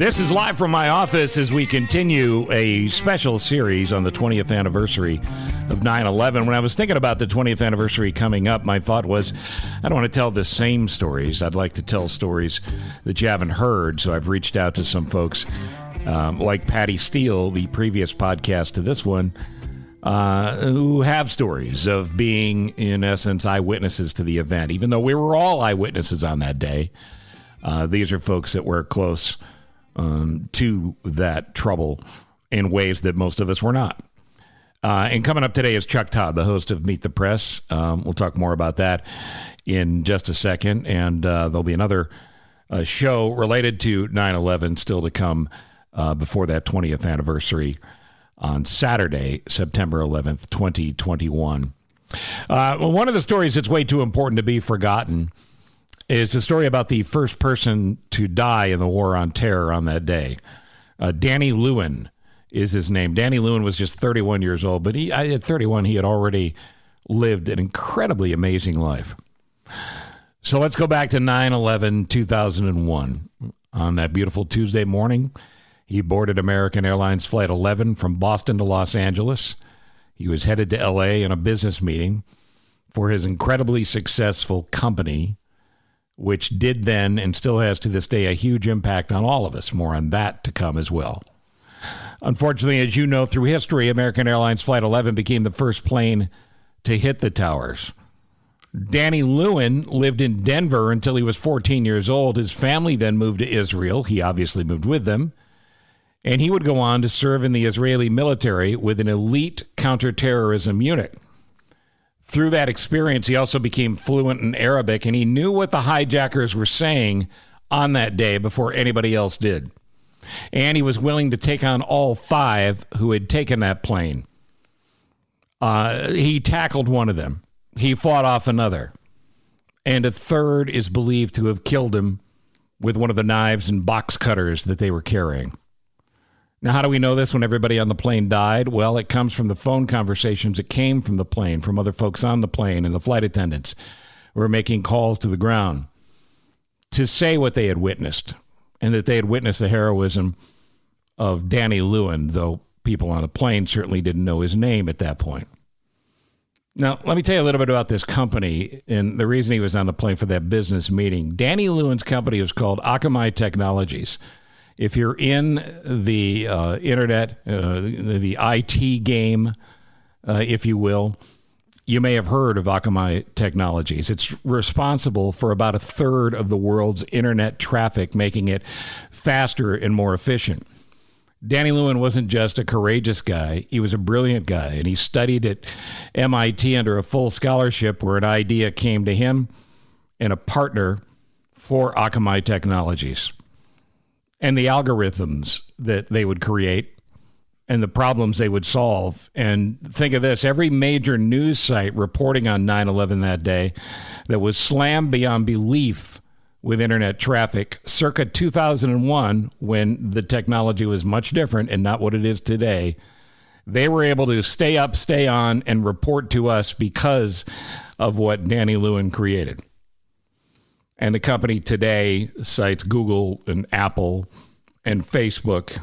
This is live from my office as we continue a special series on the 20th anniversary of 9/11. When I was thinking about the 20th anniversary coming up, my thought was, I don't want to tell the same stories. I'd like to tell stories that you haven't heard. So I've reached out to some folks like Patty Steele, the previous podcast to this one, who have stories of being, in essence, eyewitnesses to the event. Even though we were all eyewitnesses on that day, these are folks that were close to that trouble in ways that most of us were not. And coming up today is Chuck Todd, the host of Meet the Press. We'll talk more about that in just a second. And there'll be another show related to 9/11 still to come before that 20th anniversary on Saturday, September 11th, 2021. One of the stories that's way too important to be forgotten is a story about the first person to die in the War on Terror on that day. Danny Lewin is his name. Danny Lewin was just 31 years old, but at 31, he had already lived an incredibly amazing life. So let's go back to 9/11/2001. On that beautiful Tuesday morning, he boarded American Airlines Flight 11 from Boston to Los Angeles. He was headed to L.A. in a business meeting for his incredibly successful company, which did then and still has to this day a huge impact on all of us. More on that to come as well. Unfortunately, as you know, through history, American Airlines Flight 11 became the first plane to hit the towers. Danny Lewin lived in Denver until he was 14 years old. His family then moved to Israel. He obviously moved with them. And he would go on to serve in the Israeli military with an elite counterterrorism unit. Through that experience, he also became fluent in Arabic, and he knew what the hijackers were saying on that day before anybody else did. And he was willing to take on all five who had taken that plane. He tackled one of them. He fought off another. And a third is believed to have killed him with one of the knives and box cutters that they were carrying. Now, how do we know this when everybody on the plane died? Well, it comes from the phone conversations that came from the plane, from other folks on the plane and the flight attendants who were making calls to the ground to say what they had witnessed, and that they had witnessed the heroism of Danny Lewin, though people on the plane certainly didn't know his name at that point. Now, let me tell you a little bit about this company and the reason he was on the plane for that business meeting. Danny Lewin's company was called Akamai Technologies. If you're in the internet, the IT game, if you will, you may have heard of Akamai Technologies. It's responsible for about a third of the world's internet traffic, making it faster and more efficient. Danny Lewin wasn't just a courageous guy. He was a brilliant guy, and he studied at MIT under a full scholarship where an idea came to him and a partner for Akamai Technologies. And the algorithms that they would create and the problems they would solve. And think of this, every major news site reporting on 9/11 that day that was slammed beyond belief with internet traffic circa 2001, when the technology was much different and not what it is today, they were able to stay up, stay on, and report to us because of what Danny Lewin created. And the company today cites Google and Apple and Facebook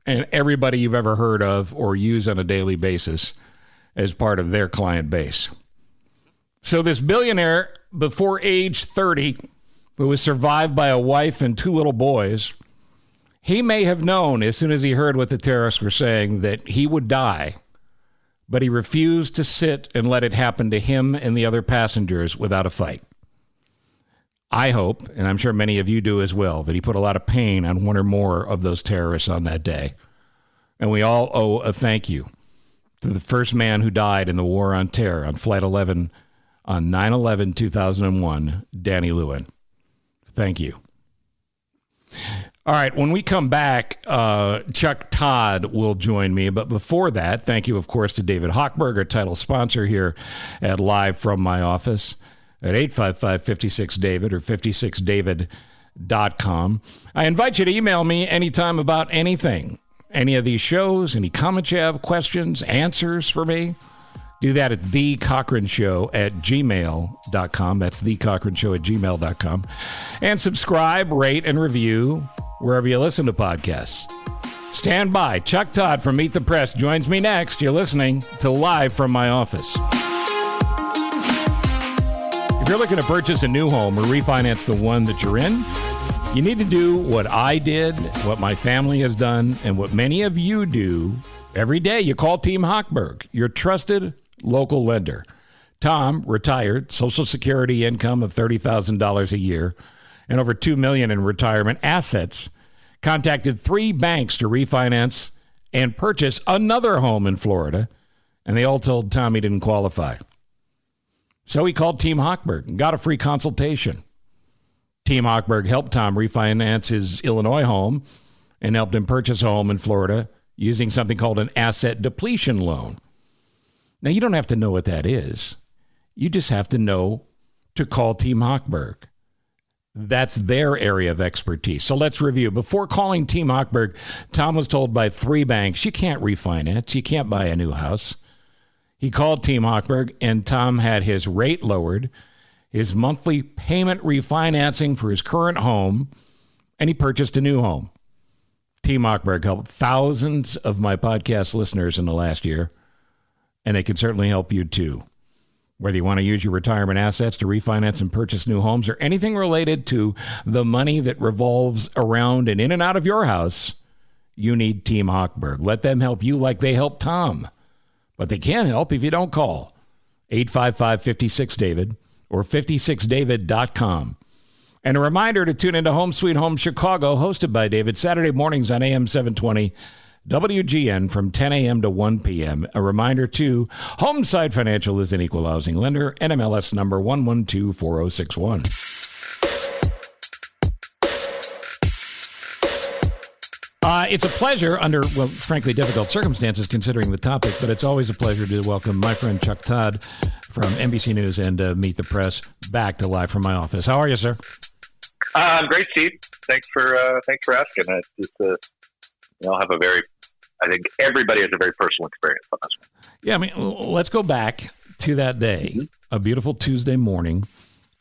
and everybody you've ever heard of or use on a daily basis as part of their client base. So this billionaire, before age 30, who was survived by a wife and two little boys, he may have known as soon as he heard what the terrorists were saying that he would die, but he refused to sit and let it happen to him and the other passengers without a fight. I hope, and I'm sure many of you do as well, that he put a lot of pain on one or more of those terrorists on that day. And we all owe a thank you to the first man who died in the War on Terror on Flight 11 on 9/11/2001, Danny Lewin. Thank you. All right, when we come back, Chuck Todd will join me. But before that, thank you, of course, to David Hochberg, our title sponsor here at Live from My Office at 855-56-DAVID or 56david.com. I invite you to email me anytime about anything, any of these shows, any comments you have, questions, answers for me. Do that at thecochronshow@gmail.com. That's thecochronshow@gmail.com. And subscribe, rate, and review wherever you listen to podcasts. Stand by. Chuck Todd from Meet the Press joins me next. You're listening to Live from My Office. If you're looking to purchase a new home or refinance the one that you're in, you need to do what I did, what my family has done, and what many of you do every day. You call Team Hochberg, your trusted local lender. Tom, retired, Social Security income of $30,000 a year, and over $2 million in retirement assets, contacted 3 banks to refinance and purchase another home in Florida, and they all told Tom he didn't qualify. So he called Team Hochberg and got a free consultation. Team Hochberg helped Tom refinance his Illinois home and helped him purchase a home in Florida using something called an asset depletion loan. Now, you don't have to know what that is. You just have to know to call Team Hochberg. That's their area of expertise. So let's review. Before calling Team Hochberg, Tom was told by 3 banks, you can't refinance, you can't buy a new house. He called Team Hochberg, and Tom had his rate lowered, his monthly payment refinancing for his current home, and he purchased a new home. Team Hochberg helped thousands of my podcast listeners in the last year, and they can certainly help you too. Whether you want to use your retirement assets to refinance and purchase new homes or anything related to the money that revolves around and in and out of your house, you need Team Hochberg. Let them help you like they helped Tom. But they can't help if you don't call 855-56-DAVID or 56david.com. And a reminder to tune into Home Sweet Home Chicago, hosted by David, Saturday mornings on AM 720 WGN from 10 a.m. to 1 p.m. A reminder, too, Homeside Financial is an equal housing lender, NMLS number 1124061. It's a pleasure under, well, frankly, difficult circumstances considering the topic, but it's always a pleasure to welcome my friend Chuck Todd from NBC News and Meet the Press back to Live from My Office. How are you, sir? Great, Steve. Thanks for asking. I'll have I think everybody has a very personal experience on this one. Yeah, I mean, let's go back to that day, a beautiful Tuesday morning.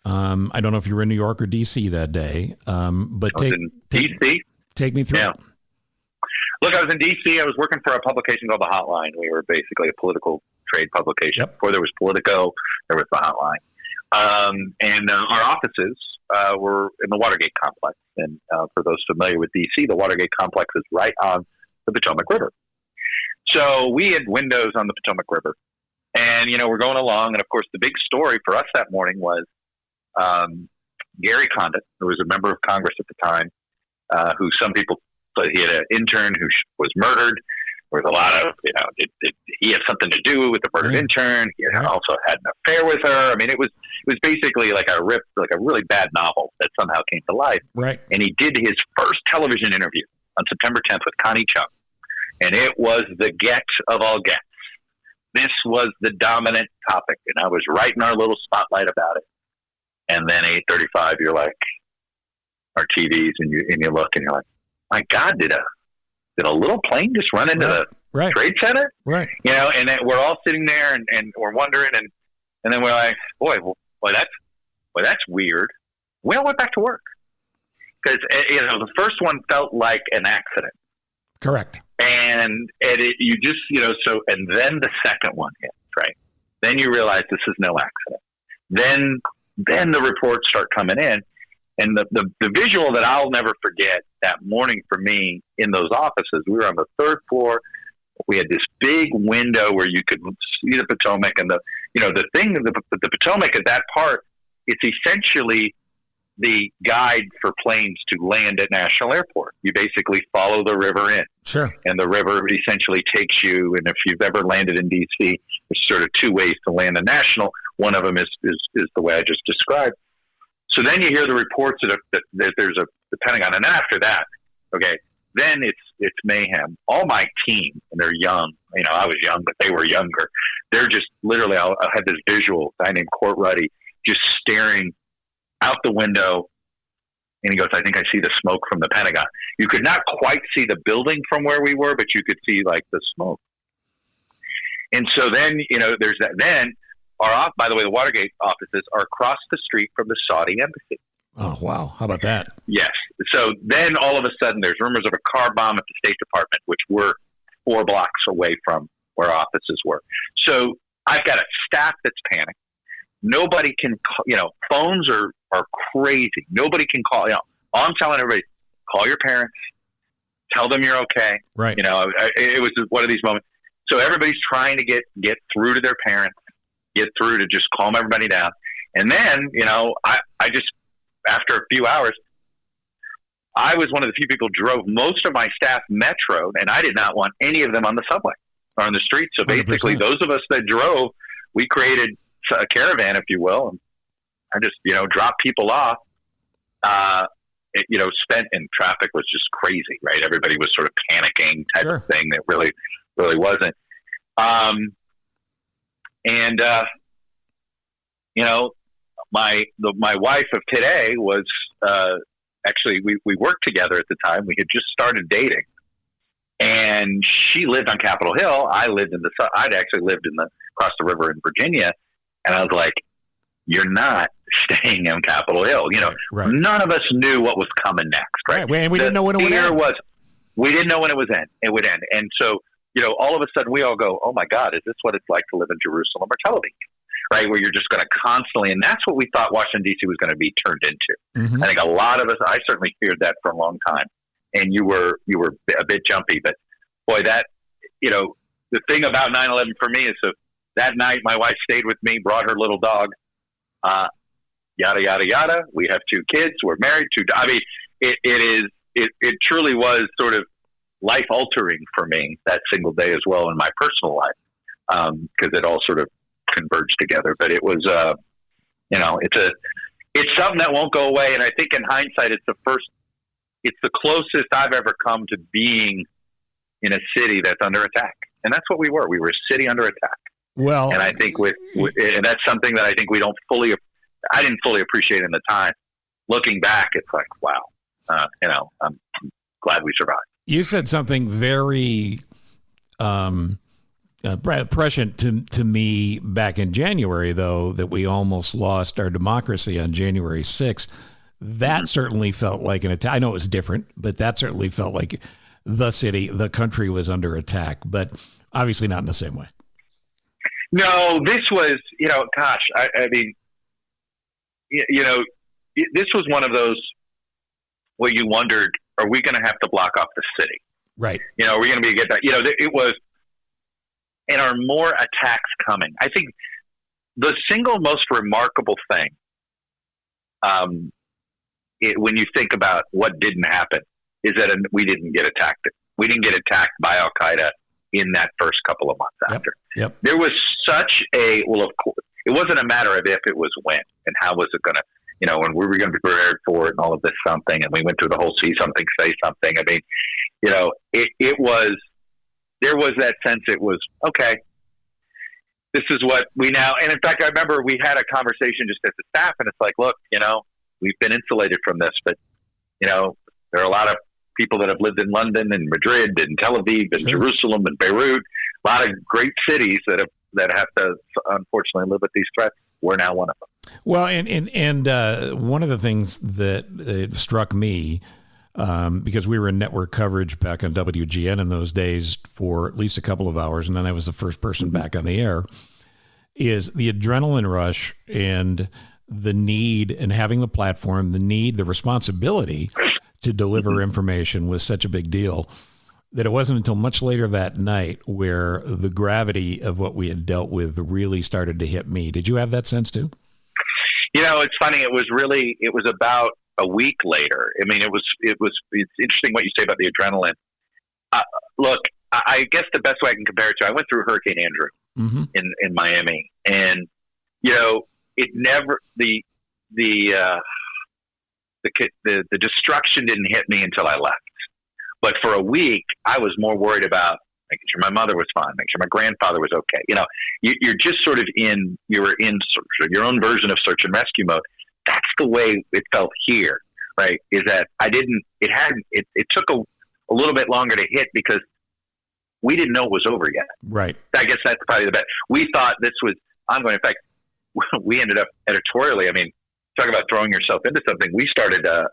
I don't know if you were in New York or D.C. that day, but take me through. Yeah. Look, I was in D.C. I was working for a publication called The Hotline. We were basically a political trade publication. Yep. Before there was Politico, there was The Hotline. And our offices were in the Watergate complex. And for those familiar with D.C., the Watergate complex is right on the Potomac River. So we had windows on the Potomac River. And, we're going along. And, of course, the big story for us that morning was Gary Condit, who was a member of Congress at the time, who some people thought he had an intern who was murdered. There was a lot of, did he have something to do with the murdered intern? He also had an affair with her. I mean, it was basically like a really bad novel that somehow came to life. Right. And he did his first television interview on September 10th with Connie Chung. And it was the get of all gets. This was the dominant topic. And I was right in our little spotlight about it. And then 8:35, you're like, our TVs, and you look and you're like, my God, did a little plane just run into the Trade Center? Right. And then we're all sitting there and we're wondering, and then we're like, boy, that's weird. We all went back to work because the first one felt like an accident. Correct. And you just and then the second one hits, right? Then you realize this is no accident. Then the reports start coming in. And the visual that I'll never forget that morning for me in those offices, we were on the 3rd floor. We had this big window where you could see the Potomac, and the Potomac at that part, it's essentially the guide for planes to land at National Airport. You basically follow the river in. Sure. And the river essentially takes you, and if you've ever landed in D.C., there's sort of 2 ways to land a National. One of them is the way I just described. So then you hear the reports that there's the Pentagon, and after that, then it's mayhem. All my team, and they're young. I was young, but they were younger. They're just literally. I had this visual guy named Court Ruddy just staring out the window, and he goes, "I think I see the smoke from the Pentagon." You could not quite see the building from where we were, but you could see like the smoke. And so then there's that. Then by the way, the Watergate offices are across the street from the Saudi embassy. Oh, wow. How about that? Yes. So then all of a sudden there's rumors of a car bomb at the State Department, which we're 4 blocks away from where offices were. So I've got a staff that's panicked. Nobody can, phones are crazy. Nobody can call. All I'm telling everybody, call your parents, tell them you're okay. Right. It was one of these moments. So everybody's trying to get through to their parents, get through to just calm everybody down. And then, I just, after a few hours, I was one of the few people who drove most of my staff Metro, and I did not want any of them on the subway or on the street. So basically, 100%. those of us that drove, we created a caravan, if you will, and I just, dropped people off. Spent in traffic was just crazy, right? Everybody was sort of panicking type Sure. of thing that really wasn't. My wife of today was, actually, we worked together at the time. We had just started dating, and she lived on Capitol Hill. I'd actually lived across the river in Virginia, and I was like, "You're not staying on Capitol Hill." Right. None of us knew what was coming next, right? And we didn't know when it would end. We didn't know when it would end, and so all of a sudden we all go, "Oh my God, is this what it's like to live in Jerusalem or Tel Aviv?" Right, where you're just going to constantly, and that's what we thought Washington, D.C. was going to be turned into. Mm-hmm. I think a lot of us, I certainly feared that for a long time, and you were a bit jumpy, but boy, that, the thing about 9/11 for me is, so that night my wife stayed with me, brought her little dog, yada, yada, yada. We have 2 kids, we're married, it truly was sort of life altering for me that single day as well in my personal life, because it all sort of converged together. But it was, it's something that won't go away. And I think in hindsight, it's the closest I've ever come to being in a city that's under attack. And that's what we were. We were a city under attack. Well, and I think and that's something that I think I didn't fully appreciate in the time. Looking back, it's like, wow, I'm glad we survived. You said something very, prescient to me back in January, though, that we almost lost our democracy on January 6th. That certainly felt like an attack. I know it was different, but that certainly felt like the country was under attack, but obviously not in the same way. No, this was, I mean, this was one of those where you wondered, are we going to have to block off the city? Right. Are we going to get that? It was, and are more attacks coming? I think the single most remarkable thing, when you think about what didn't happen, is that we didn't get attacked. We didn't get attacked by Al Qaeda in that first couple of months after. Yep. There was such of course, it wasn't a matter of if, it was when, and how was it going to, and we were going to be prepared for it and all of this something. And we went through the whole see something, say something. I mean, there was that sense. It was, okay, this is what we now, and in fact, I remember we had a conversation just as a staff, and it's like, look, we've been insulated from this, but, there are a lot of people that have lived in London and Madrid and Tel Aviv and Jerusalem and Beirut, a lot of great cities that have to unfortunately live with these threats. We're now one of them. Well, and one of the things that struck me, because we were in network coverage back on WGN in those days for at least a couple of hours, and then I was the first person back on the air, is the adrenaline rush and the need, and having the platform, the responsibility to deliver information was such a big deal that it wasn't until much later that night where the gravity of what we had dealt with really started to hit me. Did you have that sense too? It's funny. It was about a week later. I mean, it's interesting what you say about the adrenaline. Look, I guess the best way I can compare it to, I went through Hurricane Andrew in Miami, and it never, the destruction didn't hit me until I left. But for a week, I was more worried about making sure my mother was fine, making sure my grandfather was okay. You're just sort of you were in sort of your own version of search and rescue mode. That's the way it felt here, right? Is that it took a little bit longer to hit because we didn't know it was over yet. Right. I guess that's probably the best. We thought this was ongoing. In fact, we ended up editorially, I mean, talk about throwing yourself into something. We started a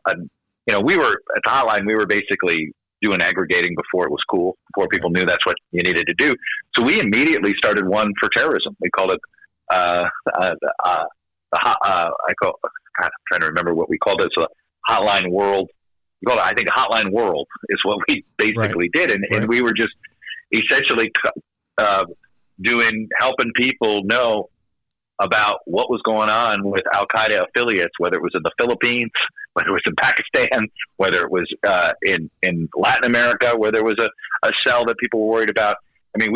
we were at the hotline. We were basically doing aggregating before it was cool, before people knew that's what you needed to do. So we immediately started one for terrorism. We called it I'm trying to remember what we called it. So Hotline World. We called it, I think, Hotline World is what we basically did, and we were just essentially helping people know about what was going on with Al Qaeda affiliates, whether it was in the Philippines, whether it was in Pakistan, whether it was in Latin America, where there was a cell that people were worried about. I mean,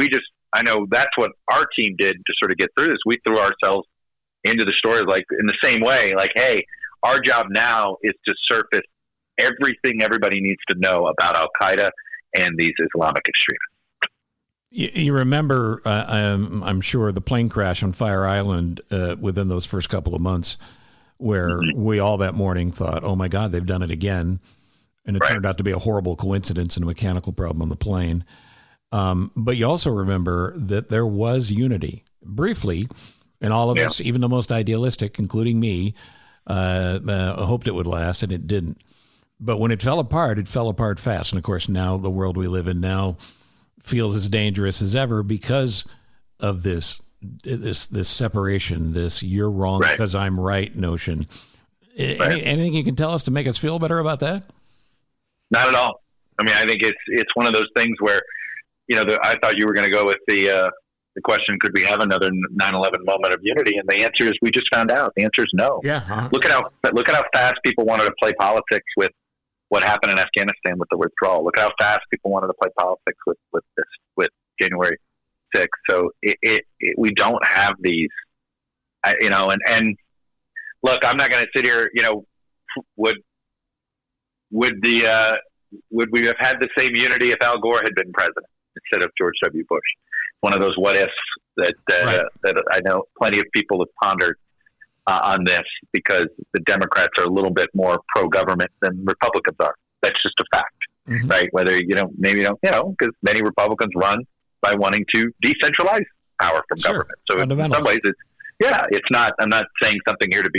I know that's what our team did to sort of get through this. We threw ourselves into the story like in the same way, like, hey, our job now is to surface everything everybody needs to know about Al Qaeda and these Islamic extremists. You remember, I'm sure, the plane crash on Fire Island within those first couple of months, where we all that morning thought, oh my God, they've done it again. And it turned out to be a horrible coincidence and a mechanical problem on the plane. But you also remember that there was unity briefly, and all of us, even the most idealistic, including me, hoped it would last, and it didn't. But when it fell apart fast. And of course, now the world we live in now feels as dangerous as ever because of this separation, this "you're wrong because I'm right" notion. Anything you can tell us to make us feel better about that? Not at all. I mean, I think it's one of those things where, I thought you were going to go with the question, could we have another 9/11 moment of unity? And the answer is, we just found out. The answer is no. Yeah. Uh-huh. Look at how fast people wanted to play politics with what happened in Afghanistan with the withdrawal. Look at how fast people wanted to play politics with January 6th. So we don't have these, and look, I'm not going to sit here, would we have had the same unity if Al Gore had been president instead of George W. Bush? One of those what ifs that I know plenty of people have pondered on this, because the Democrats are a little bit more pro-government than Republicans are. That's just a fact, right? Whether maybe you don't, because many Republicans run by wanting to decentralize power from government. So in some ways, it's not. I'm not saying something here to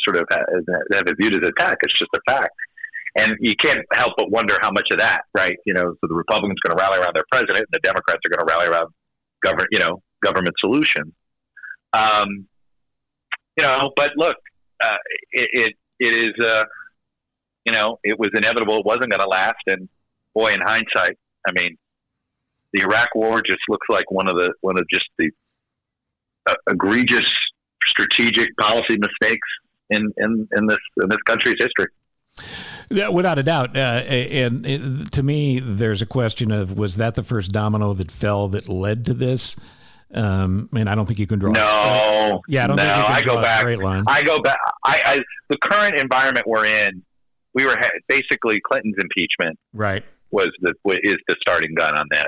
sort of have it viewed as an attack. It's just a fact. And you can't help but wonder how much of that, right? So the Republicans are going to rally around their president, and the Democrats are going to rally around government solutions. But look, it is, it was inevitable. It wasn't going to last. And boy, in hindsight, I mean, the Iraq War just looks like one of the egregious strategic policy mistakes in this country's history. Yeah, without a doubt. And to me, there's a question of, was that the first domino that fell that led to this? And I don't think you can draw. No, I don't think you can draw a straight line. I go back. The current environment we're in, we were basically Clinton's impeachment. Right. Is the starting gun on this.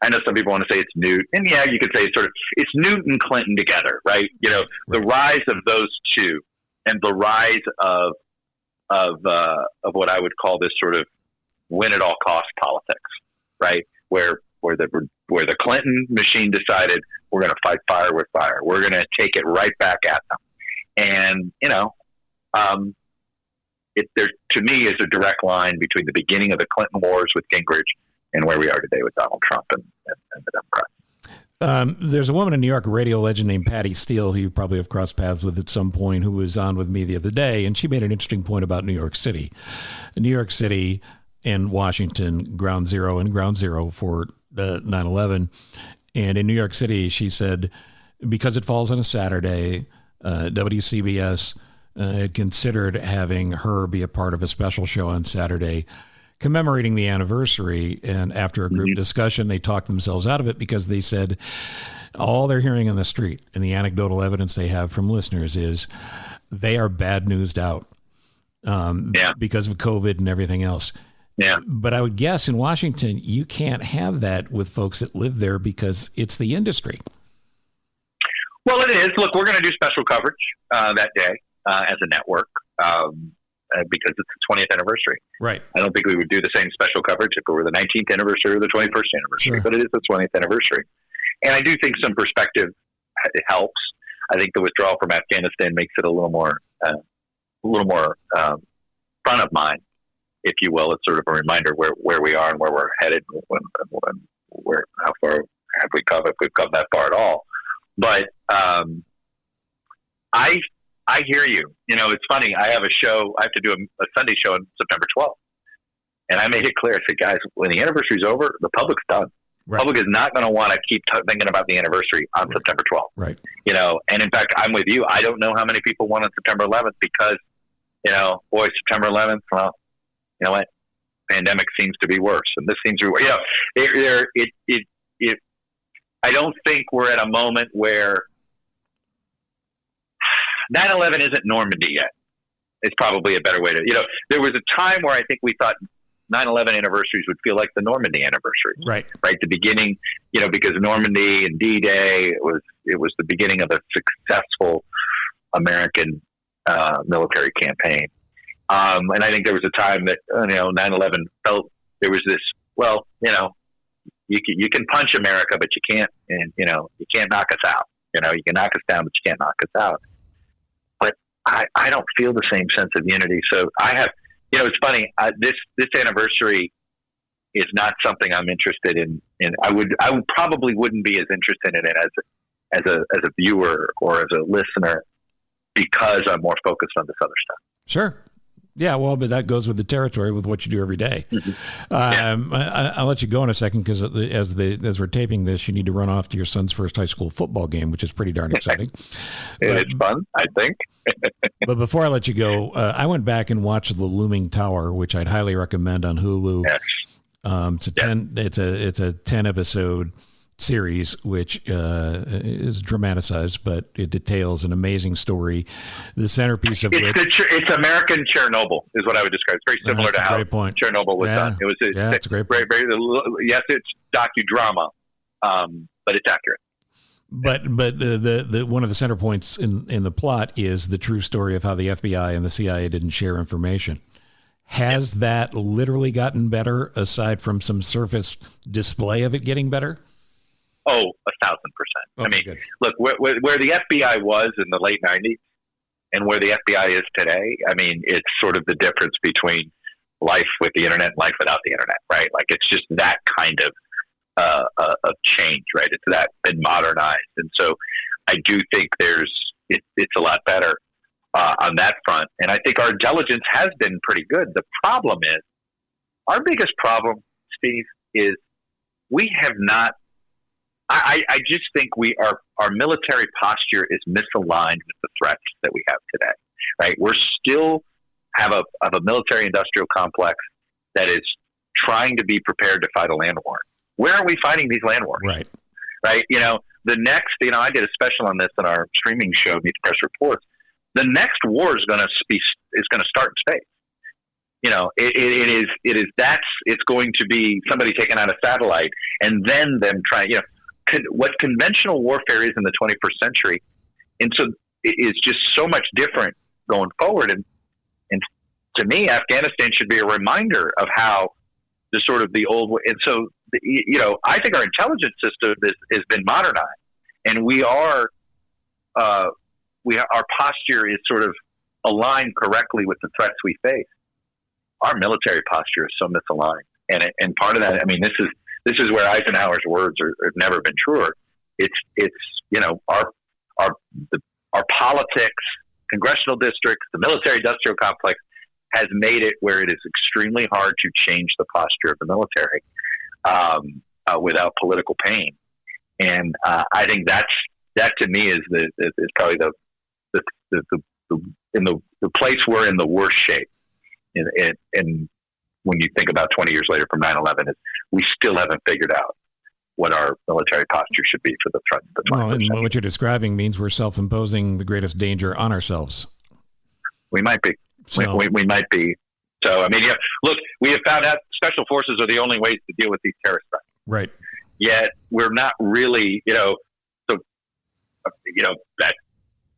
I know some people want to say it's Newt, and you could say it's Newt and Clinton together, right? The rise of those two, and the rise of what I would call this sort of win at all cost politics, right? Where the Clinton machine decided, we're going to fight fire with fire. We're going to take it right back at them. And, there to me is a direct line between the beginning of the Clinton wars with Gingrich and where we are today with Donald Trump and the Democrats. There's a woman in New York, a radio legend named Patty Steele, who you probably have crossed paths with at some point, who was on with me the other day, and she made an interesting point about New York City. New York City and Washington, ground zero for 9/11. And in New York City, she said, because it falls on a Saturday, WCBS had considered having her be a part of a special show on Saturday commemorating the anniversary. And after a group discussion, they talked themselves out of it because they said all they're hearing on the street and the anecdotal evidence they have from listeners is they are bad newsed out because of COVID and everything else. Yeah. But I would guess in Washington, you can't have that with folks that live there because it's the industry. Well, it is. Look, we're going to do special coverage that day as a network because it's the 20th anniversary. Right. I don't think we would do the same special coverage if it were the 19th anniversary or the 21st anniversary, but it is the 20th anniversary. And I do think some perspective helps. I think the withdrawal from Afghanistan makes it a little more front of mind, if you will. It's sort of a reminder where we are and where we're headed, how far have we come, if we've come that far at all. But I hear you. It's funny. I have a show. I have to do a Sunday show on September 12th. And I made it clear. I said, guys, when the anniversary's over, the public's done. Right. Public is not going to want to keep thinking about the anniversary on September 12th. Right. And in fact, I'm with you. I don't know how many people won on September 11th because, September 11th, well, you know what? Pandemic seems to be worse. And this seems to be worse. I don't think we're at a moment where 9/11 isn't Normandy yet. It's probably a better way to, there was a time where I think we thought 9/11 anniversaries would feel like the Normandy anniversary. Right. The beginning, because Normandy and D-Day, it was the beginning of a successful American military campaign. And I think there was a time that, 9/11 felt there was this, you can punch America, but you can't knock us out. You can knock us down, but you can't knock us out. But I don't feel the same sense of unity. So I have, it's funny. This anniversary is not something I'm interested in. I would probably wouldn't be as interested in it as a viewer or as a listener because I'm more focused on this other stuff. Sure. Yeah, well, but that goes with the territory with what you do every day. Mm-hmm. I'll let you go in a second because as we're taping this, you need to run off to your son's first high school football game, which is pretty darn exciting. It's fun, I think. But before I let you go, I went back and watched The Looming Tower, which I'd highly recommend on Hulu. Yes. It's a 10 episode series, which is dramatized, but it details an amazing story. The centerpiece of it's American Chernobyl is what I would describe. It's very similar to how Chernobyl was done. It's a great point. Yes, it's docudrama, but it's accurate. But the one of the center points in the plot is the true story of how the FBI and the CIA didn't share information. Has that literally gotten better aside from some surface display of it getting better? Oh, 1,000%. Okay, good. Look, where the FBI was in the late 90s and where the FBI is today, it's sort of the difference between life with the internet and life without the internet, right? It's just that kind of change, right? It's that been modernized. And so I do think it's a lot better on that front. And I think our intelligence has been pretty good. The problem is, our biggest problem, Steve, is we have not, I just think our military posture is misaligned with the threats that we have today, right? We're still have a military industrial complex that is trying to be prepared to fight a land war. Where are we fighting these land wars? Right. Right. The next, I did a special on this in our streaming show, Meet the Press Reports. The next war is going to start in space. It's going to be somebody taking out a satellite and then them trying, what conventional warfare is in the 21st century. And so it is just so much different going forward. And to me, Afghanistan should be a reminder of how the old, and so, I think our intelligence system has been modernized, and our posture is sort of aligned correctly with the threats we face. Our military posture is so misaligned. And part of that, this is where Eisenhower's words have never been truer. It's our politics, congressional districts, the military industrial complex has made it where it is extremely hard to change the posture of the military without political pain. And I think that to me is probably the place we're in the worst shape. And when you think about 20 years later from 9/11, we still haven't figured out what our military posture should be for the threats of the 21st century. And what you're describing means we're self-imposing the greatest danger on ourselves. We might be. So, we might be. So, look, we have found out special forces are the only ways to deal with these terrorist threats. Right. Yet we're not really, that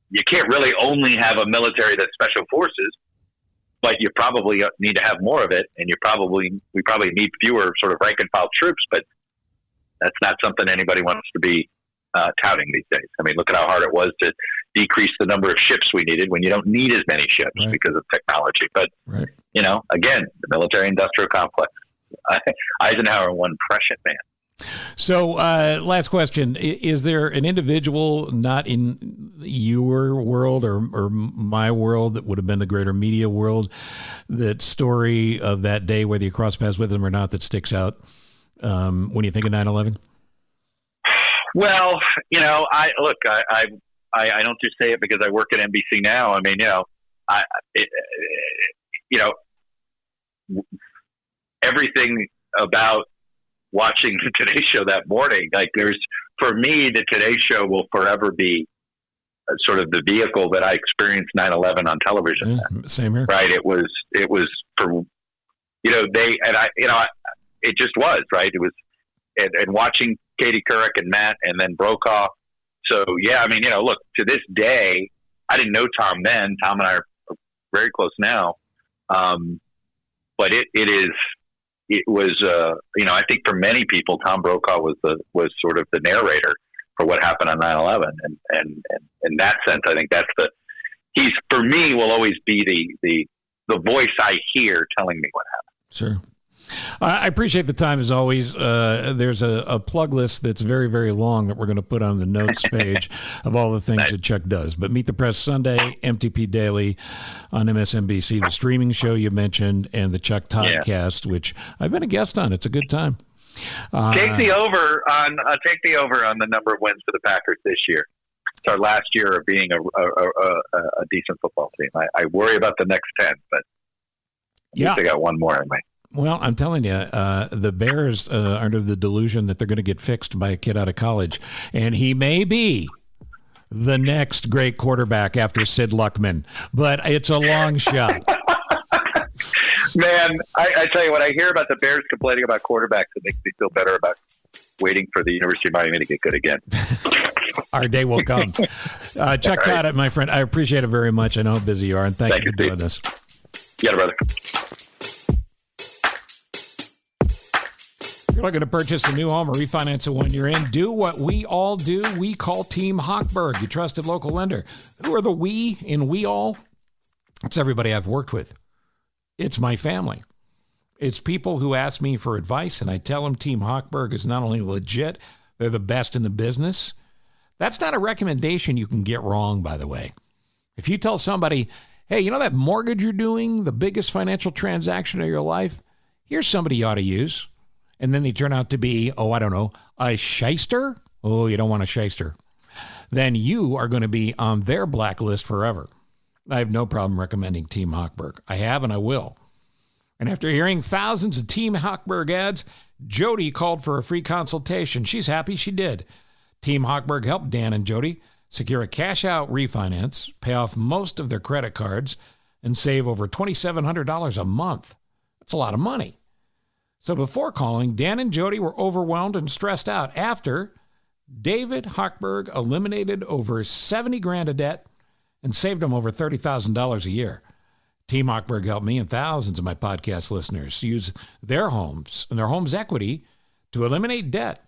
you can't really only have a military that's special forces, but you probably need to have more of it, and we probably need fewer sort of rank and file troops, but that's not something anybody wants to be touting these days. Look at how hard it was to decrease the number of ships we needed when you don't need as many ships because of technology. But Again, the military-industrial complex. Eisenhower, one prescient man. So, last question. Is there an individual not in your world or my world that would have been the greater media world, that story of that day, whether you cross paths with them or not, that sticks out when you think of 9/11? Well, I don't just say it because I work at NBC now. I mean, everything about watching the Today Show that morning, for me, the Today Show will forever be sort of the vehicle that I experienced 9/11 on television. Same here. Right. It was for, it just was, right. It was, and watching Katie Couric and Matt and then Brokaw. So, yeah, I mean, look, to this day, I didn't know Tom then. Tom and I are very close now. But it was, I think for many people, Tom Brokaw was sort of the narrator for what happened on 9/11. And in that sense, I think he's, for me, will always be the voice I hear telling me what happened. Sure. I appreciate the time as always. There's a plug list that's very, very long that we're going to put on the notes page of all the things that Chuck does. But Meet the Press Sunday, MTP Daily on MSNBC, the streaming show you mentioned, and the Chuck Todd cast, which I've been a guest on. It's a good time. Take the over on the number of wins for the Packers this year. It's our last year of being a decent football team. I worry about the next 10, but at least I got one more in me. Well, I'm telling you, the Bears are under the delusion that they're going to get fixed by a kid out of college, and he may be the next great quarterback after Sid Luckman, but it's a long shot. Man, I tell you what, I hear about the Bears complaining about quarterbacks. It makes me feel better about waiting for the University of Miami to get good again. Our day will come. Chuck Todd, my friend, I appreciate it very much. I know how busy you are, and thank you for doing this. Yeah, brother. If you're looking to purchase a new home or refinance the one you're in, do what we all do. We call Team Hochberg, your trusted local lender. Who are the we in we all? It's everybody I've worked with. It's my family. It's people who ask me for advice, and I tell them Team Hochberg is not only legit, they're the best in the business. That's not a recommendation you can get wrong, by the way. If you tell somebody, hey, you know that mortgage you're doing, the biggest financial transaction of your life? Here's somebody you ought to use. And then they turn out to be, a shyster? Oh, you don't want a shyster. Then you are going to be on their blacklist forever. I have no problem recommending Team Hochberg. I have and I will. And after hearing thousands of Team Hochberg ads, Jody called for a free consultation. She's happy she did. Team Hochberg helped Dan and Jody secure a cash-out refinance, pay off most of their credit cards, and save over $2,700 a month. That's a lot of money. So before calling, Dan and Jody were overwhelmed and stressed out. After, David Hochberg eliminated over $70,000 of debt and saved them over $30,000 a year. Team Hochberg helped me and thousands of my podcast listeners use their homes and their home's equity to eliminate debt.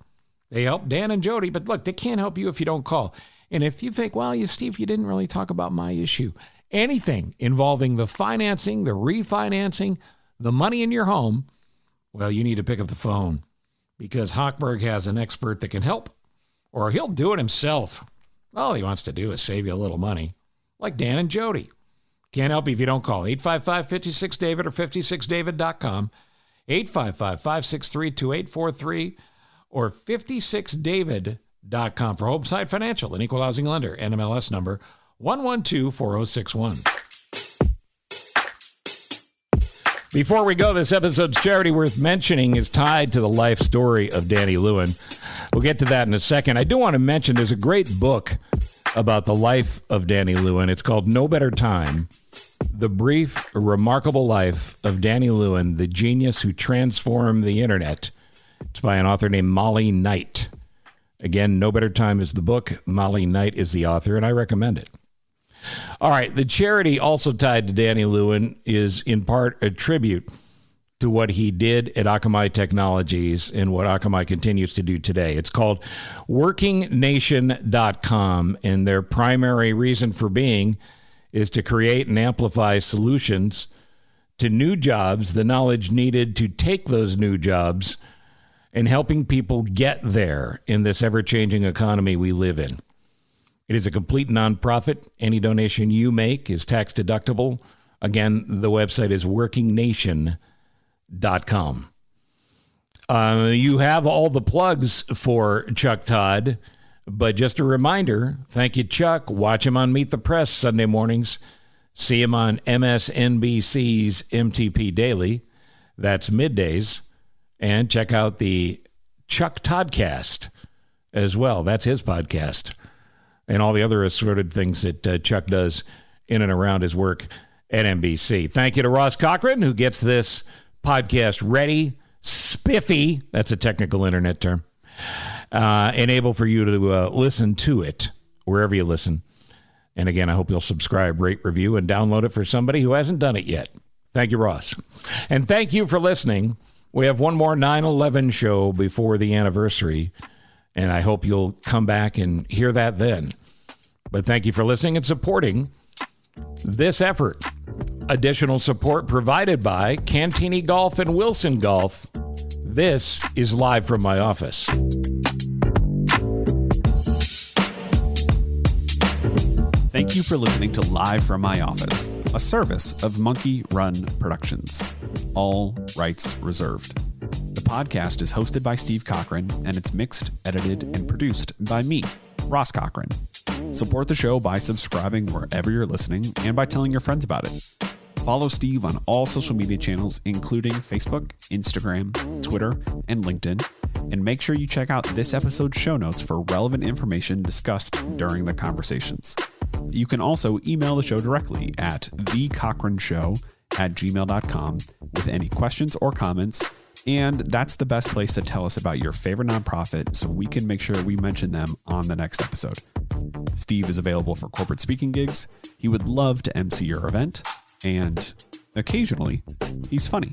They helped Dan and Jody, but look, they can't help you if you don't call. And if you think, well, Steve, you didn't really talk about my issue. Anything involving the financing, the refinancing, the money in your home, well, you need to pick up the phone because Hochberg has an expert that can help, or he'll do it himself. All he wants to do is save you a little money, like Dan and Jody. Can't help you if you don't call. 855-56-DAVID or 56david.com, 855-563-2843, or 56david.com for Homeside Financial, an equal housing lender, NMLS number 1124061. Before we go, this episode's charity worth mentioning is tied to the life story of Danny Lewin. We'll get to that in a second. I do want to mention there's a great book about the life of Danny Lewin. It's called No Better Time, The Brief, Remarkable Life of Danny Lewin, the Genius Who Transformed the Internet. It's by an author named Molly Knight. Again, No Better Time is the book. Molly Knight is the author, and I recommend it. All right, the charity also tied to Danny Lewin is in part a tribute to what he did at Akamai Technologies and what Akamai continues to do today. It's called WorkingNation.com, and their primary reason for being is to create and amplify solutions to new jobs, the knowledge needed to take those new jobs, and helping people get there in this ever-changing economy we live in. It is a complete nonprofit. Any donation you make is tax deductible. Again, the website is workingnation.com. You have all the plugs for Chuck Todd, but just a reminder, thank you, Chuck. Watch him on Meet the Press Sunday mornings. See him on MSNBC's MTP Daily. That's middays. And check out the Chuck Toddcast as well. That's his podcast. And all the other assorted things that Chuck does in and around his work at NBC. Thank you to Ross Cochran, who gets this podcast ready, spiffy, that's a technical internet term, and able for you to listen to it wherever you listen. And again, I hope you'll subscribe, rate, review, and download it for somebody who hasn't done it yet. Thank you, Ross. And thank you for listening. We have one more 9/11 show before the anniversary, and I hope you'll come back and hear that then. But thank you for listening and supporting this effort. Additional support provided by Cantini Golf and Wilson Golf. This is Live from my office. Thank you for listening to Live from my office, a service of Monkey Run Productions. All rights reserved. The podcast is hosted by Steve Cochran, and it's mixed, edited, and produced by me, Ross Cochran. Support the show by subscribing wherever you're listening and by telling your friends about it. Follow Steve on all social media channels, including Facebook, Instagram, Twitter, and LinkedIn. And make sure you check out this episode's show notes for relevant information discussed during the conversations. You can also email the show directly at thecochranshow@gmail.com with any questions or comments. And that's the best place to tell us about your favorite nonprofit so we can make sure we mention them on the next episode. Steve is available for corporate speaking gigs. He would love to MC your event. And occasionally, he's funny.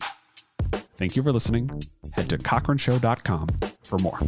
Thank you for listening. Head to cochranshow.com for more.